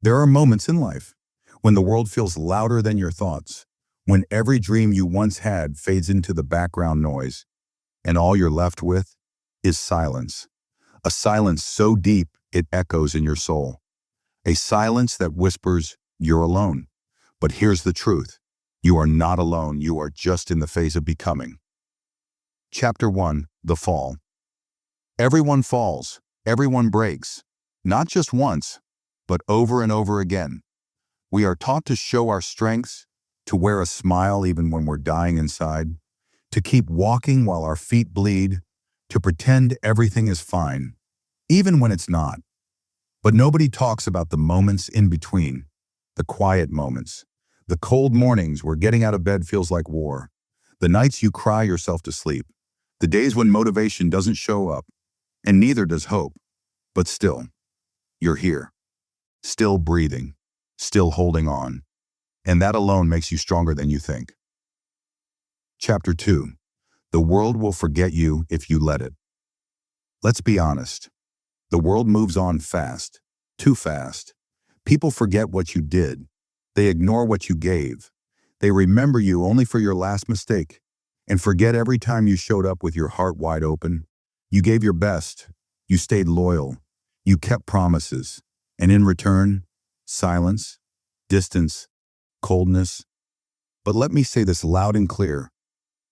There are moments in life when the world feels louder than your thoughts, when every dream you once had fades into the background noise, and all you're left with is silence. A silence so deep it echoes in your soul. A silence that whispers, "You're alone." But here's the truth. You are not alone. You are just in the phase of becoming. Chapter 1. The Fall. Everyone falls. Everyone breaks. Not just once, but over and over again. We are taught to show our strengths, to wear a smile even when we're dying inside, to keep walking while our feet bleed, to pretend everything is fine, even when it's not. But nobody talks about the moments in between, the quiet moments, the cold mornings where getting out of bed feels like war, the nights you cry yourself to sleep, the days when motivation doesn't show up, and neither does hope. But still, you're here, still breathing, still holding on, and that alone makes you stronger than you think. Chapter 2. The world will forget you if you let it. Let's be honest. The world moves on fast, too fast. People forget what you did. They ignore what you gave. They remember you only for your last mistake and forget every time you showed up with your heart wide open. You gave your best. You stayed loyal. You kept promises. And in return, silence, distance, coldness. But let me say this loud and clear.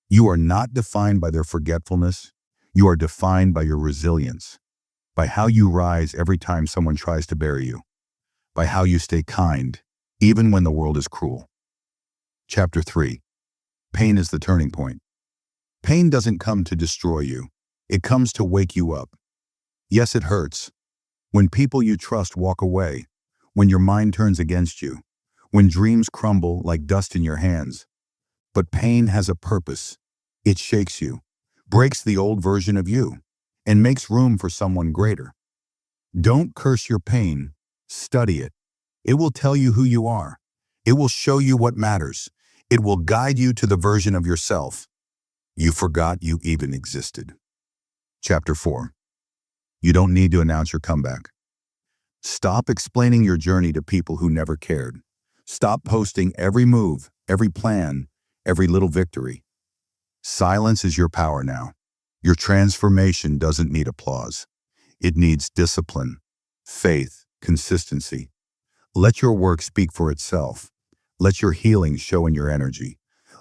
You are not defined by their forgetfulness. You are defined by your resilience, by how you rise every time someone tries to bury you, by how you stay kind, even when the world is cruel. Chapter 3. Pain is the turning point. Pain doesn't come to destroy you. It comes to wake you up. Yes, it hurts. When people you trust walk away, when your mind turns against you, when dreams crumble like dust in your hands. But pain has a purpose. It shakes you, breaks the old version of you, and makes room for someone greater. Don't curse your pain. Study it. It will tell you who you are. It will show you what matters. It will guide you to the version of yourself you forgot you even existed. Chapter 4. You don't need to announce your comeback. Stop explaining your journey to people who never cared. Stop posting every move, every plan, every little victory. Silence is your power now. Your transformation doesn't need applause. It needs discipline, faith, consistency. Let your work speak for itself. Let your healing show in your energy.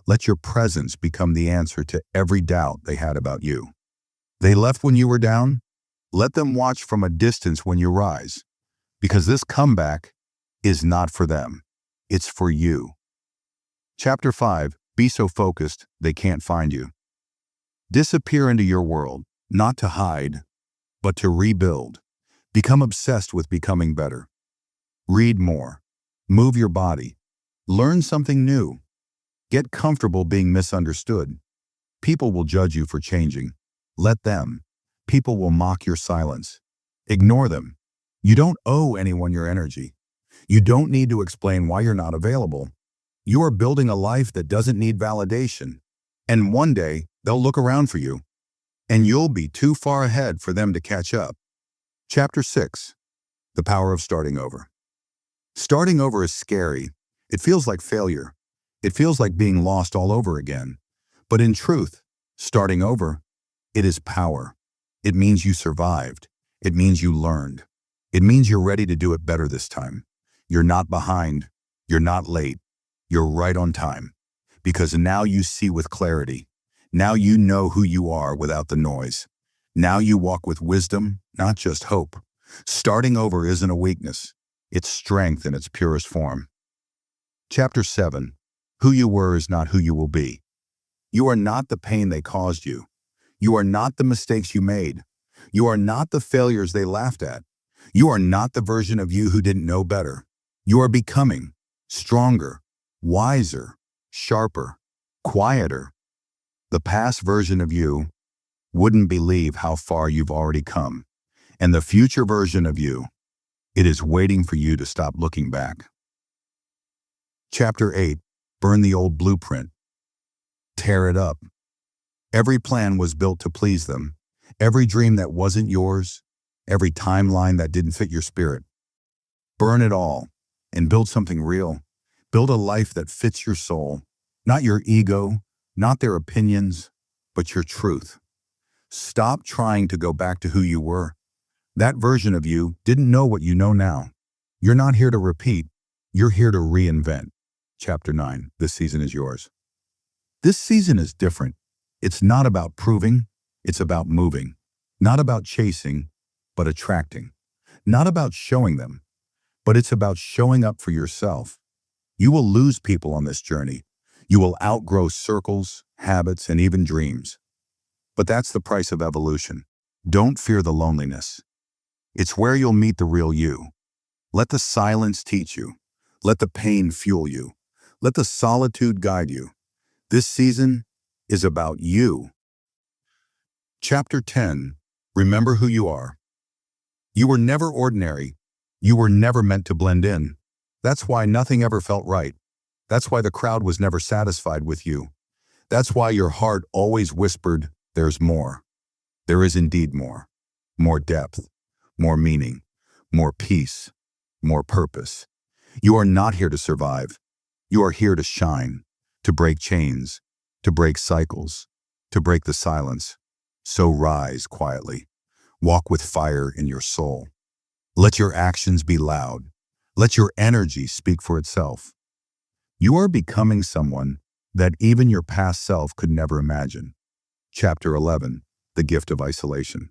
Let your presence become the answer to every doubt they had about you. They left when you were down? Let them watch from a distance when you rise. Because this comeback is not for them. It's for you. Chapter 5. Be so focused they can't find you. Disappear into your world, not to hide, but to rebuild. Become obsessed with becoming better. Read more. Move your body. Learn something new. Get comfortable being misunderstood. People will judge you for changing. Let them. People will mock your silence. Ignore them. You don't owe anyone your energy. You don't need to explain why you're not available. You are building a life that doesn't need validation. And one day, they'll look around for you. And you'll be too far ahead for them to catch up. Chapter 6. The Power of Starting Over. Starting over is scary. It feels like failure. It feels like being lost all over again. But in truth, starting over, it is power. It means you survived. It means you learned. It means you're ready to do it better this time. You're not behind. You're not late. You're right on time. Because now you see with clarity. Now you know who you are without the noise. Now you walk with wisdom, not just hope. Starting over isn't a weakness. It's strength in its purest form. Chapter 7. Who you were is not who you will be. You are not the pain they caused you. You are not the mistakes you made. You are not the failures they laughed at. You are not the version of you who didn't know better. You are becoming stronger, wiser, sharper, quieter. The past version of you wouldn't believe how far you've already come. And the future version of you, it is waiting for you to stop looking back. Chapter 8. Burn the old blueprint. Tear it up. Every plan was built to please them. Every dream that wasn't yours. Every timeline that didn't fit your spirit. Burn it all. and build something real. Build a life that fits your soul, not your ego, not their opinions, but your truth. Stop trying to go back to who you were. That version of you didn't know what you know now. You're not here to repeat. You're here to reinvent. Chapter 9. This season is yours. This season is different. It's not about proving. It's about moving. Not about chasing, but attracting. Not about showing them, but it's about showing up for yourself. You will lose people on this journey. You will outgrow circles, habits, and even dreams. But that's the price of evolution. Don't fear the loneliness. It's where you'll meet the real you. Let the silence teach you. Let the pain fuel you. Let the solitude guide you. This season is about you. Chapter 10. Remember who you are. You were never ordinary. You were never meant to blend in. That's why nothing ever felt right. That's why the crowd was never satisfied with you. That's why your heart always whispered, there's more. There is indeed more. More depth, more meaning, more peace, more purpose. You are not here to survive. You are here to shine, to break chains, to break cycles, to break the silence. So rise quietly. Walk with fire in your soul. Let your actions be loud. Let your energy speak for itself. You are becoming someone that even your past self could never imagine. Chapter 11. The gift of isolation.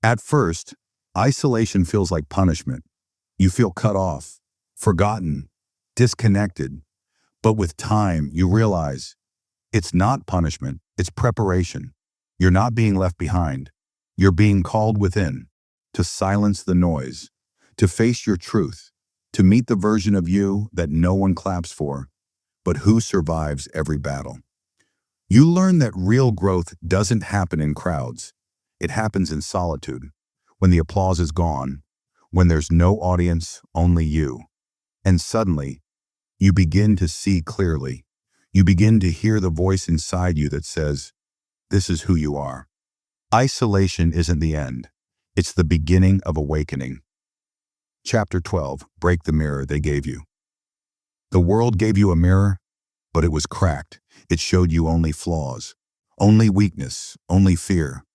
At first, isolation feels like punishment. You feel cut off, forgotten, disconnected. But with time, you realize it's not punishment, it's preparation. You're not being left behind. You're being called within, to silence the noise, to face your truth, to meet the version of you that no one claps for, but who survives every battle. You learn that real growth doesn't happen in crowds. It happens in solitude, when the applause is gone, when there's no audience, only you. And suddenly, you begin to see clearly. You begin to hear the voice inside you that says, this is who you are. Isolation isn't the end. It's the beginning of awakening. Chapter 12. Break the mirror they gave you. The world gave you a mirror, but it was cracked. It showed you only flaws, only weakness, only fear.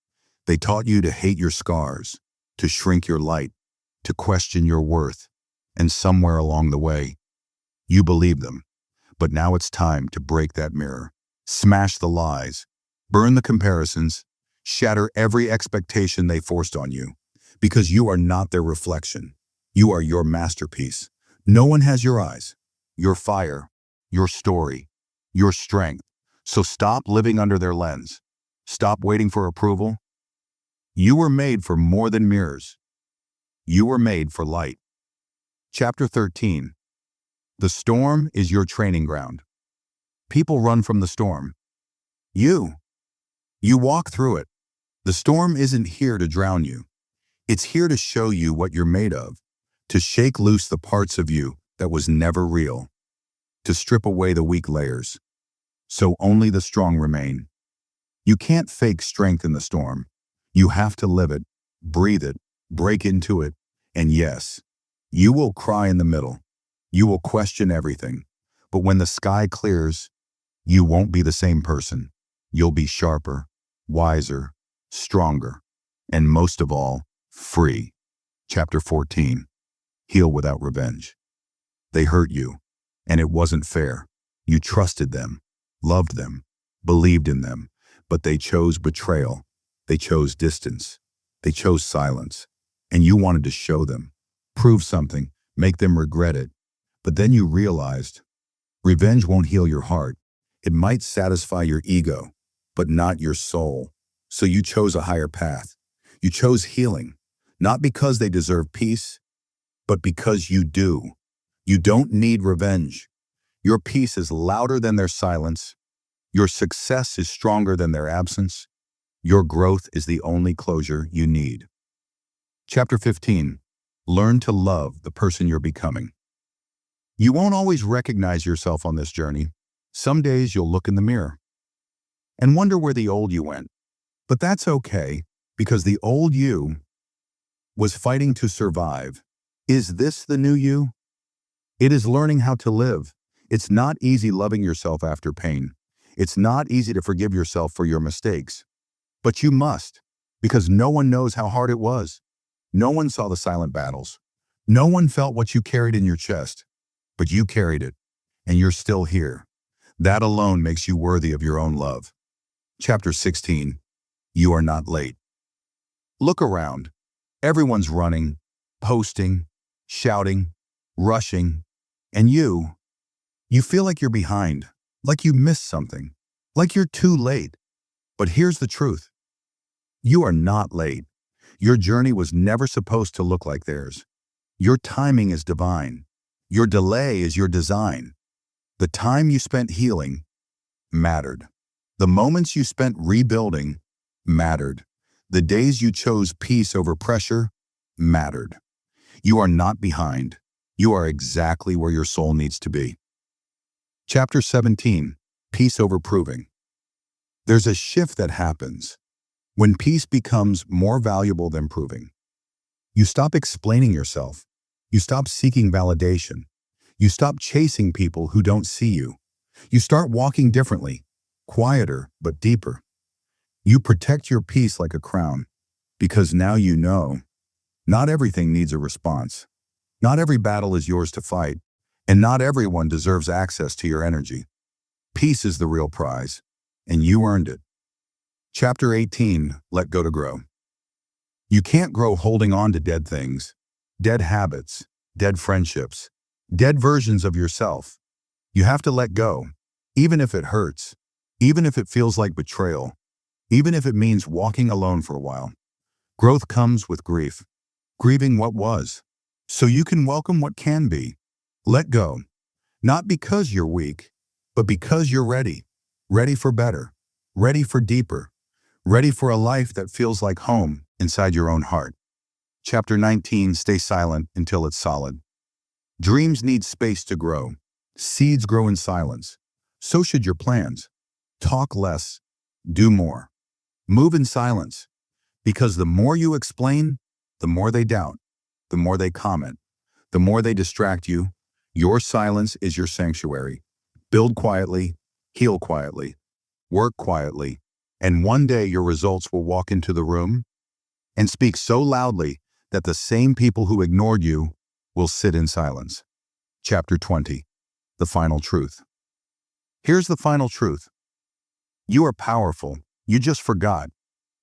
They taught you to hate your scars, to shrink your light, to question your worth. And somewhere along the way, you believed them. But now it's time to break that mirror. Smash the lies, burn the comparisons, shatter every expectation they forced on you. Because you are not their reflection. You are your masterpiece. No one has your eyes, your fire, your story, your strength. So stop living under their lens. Stop waiting for approval. You were made for more than mirrors. You were made for light. Chapter 13. The storm is your training ground. People run from the storm. You walk through it. The storm isn't here to drown you. It's here to show you what you're made of, to shake loose the parts of you that was never real, to strip away the weak layers, so only the strong remain. You can't fake strength in the storm. You have to live it, breathe it, break into it, and yes, you will cry in the middle. You will question everything. But when the sky clears, you won't be the same person. You'll be sharper, wiser, stronger, and most of all, free. Chapter 14. Heal without revenge. They hurt you, and it wasn't fair. You trusted them, loved them, believed in them, but they chose betrayal. They chose distance. They chose silence. And you wanted to show them, prove something, make them regret it. But then you realized, revenge won't heal your heart. It might satisfy your ego, but not your soul. So you chose a higher path. You chose healing, not because they deserve peace, but because you do. You don't need revenge. Your peace is louder than their silence. Your success is stronger than their absence. Your growth is the only closure you need. Chapter 15. Learn to love the person you're becoming. You won't always recognize yourself on this journey. Some days you'll look in the mirror and wonder where the old you went. But that's okay, because the old you was fighting to survive. Is this the new you? It is learning how to live. It's not easy loving yourself after pain. It's not easy to forgive yourself for your mistakes. But you must, because no one knows how hard it was. No one saw the silent battles. No one felt what you carried in your chest. But you carried it, and you're still here. That alone makes you worthy of your own love. Chapter 16. You are not late. Look around. Everyone's running, posting, shouting, rushing. And you feel like you're behind, like you missed something, like you're too late. But here's the truth. You are not late. Your journey was never supposed to look like theirs. Your timing is divine. Your delay is your design. The time you spent healing mattered. The moments you spent rebuilding mattered. The days you chose peace over pressure mattered. You are not behind. You are exactly where your soul needs to be. Chapter 17. Peace over proving. There's a shift that happens when peace becomes more valuable than proving. You stop explaining yourself. You stop seeking validation. You stop chasing people who don't see you. You start walking differently, quieter but deeper. You protect your peace like a crown, because now you know not everything needs a response. Not every battle is yours to fight, and not everyone deserves access to your energy. Peace is the real prize, and you earned it. Chapter 18. Let go to grow. You can't grow holding on to dead things, dead habits, dead friendships, dead versions of yourself. You have to let go, even if it hurts, even if it feels like betrayal, even if it means walking alone for a while. Growth comes with grief, grieving what was, so you can welcome what can be. Let go, not because you're weak, but because you're ready. Ready for better, ready for deeper, ready for a life that feels like home inside your own heart. Chapter 19. Stay silent until it's solid. Dreams need space to grow. Seeds grow in silence. So should your plans. Talk less, do more. Move in silence, because the more you explain, the more they doubt, the more they comment, the more they distract you. Your silence is your sanctuary. Build quietly, heal quietly, work quietly, and one day your results will walk into the room and speak so loudly that the same people who ignored you will sit in silence. Chapter 20. The final truth. Here's the final truth. You are powerful. You just forgot.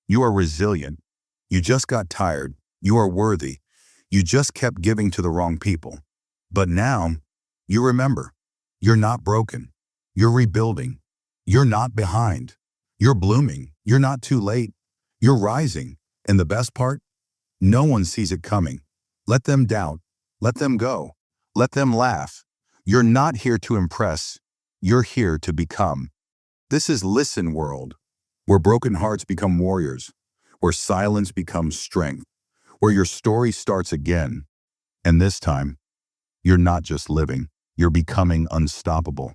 You are resilient. You just got tired. You are worthy. You just kept giving to the wrong people. But now, you remember. You're not broken. You're rebuilding. You're not behind. You're blooming. You're not too late. You're rising. And the best part? No one sees it coming. Let them doubt. Let them go. Let them laugh. You're not here to impress. You're here to become. This is Listen World, where broken hearts become warriors, where silence becomes strength, where your story starts again. And this time, you're not just living, you're becoming unstoppable.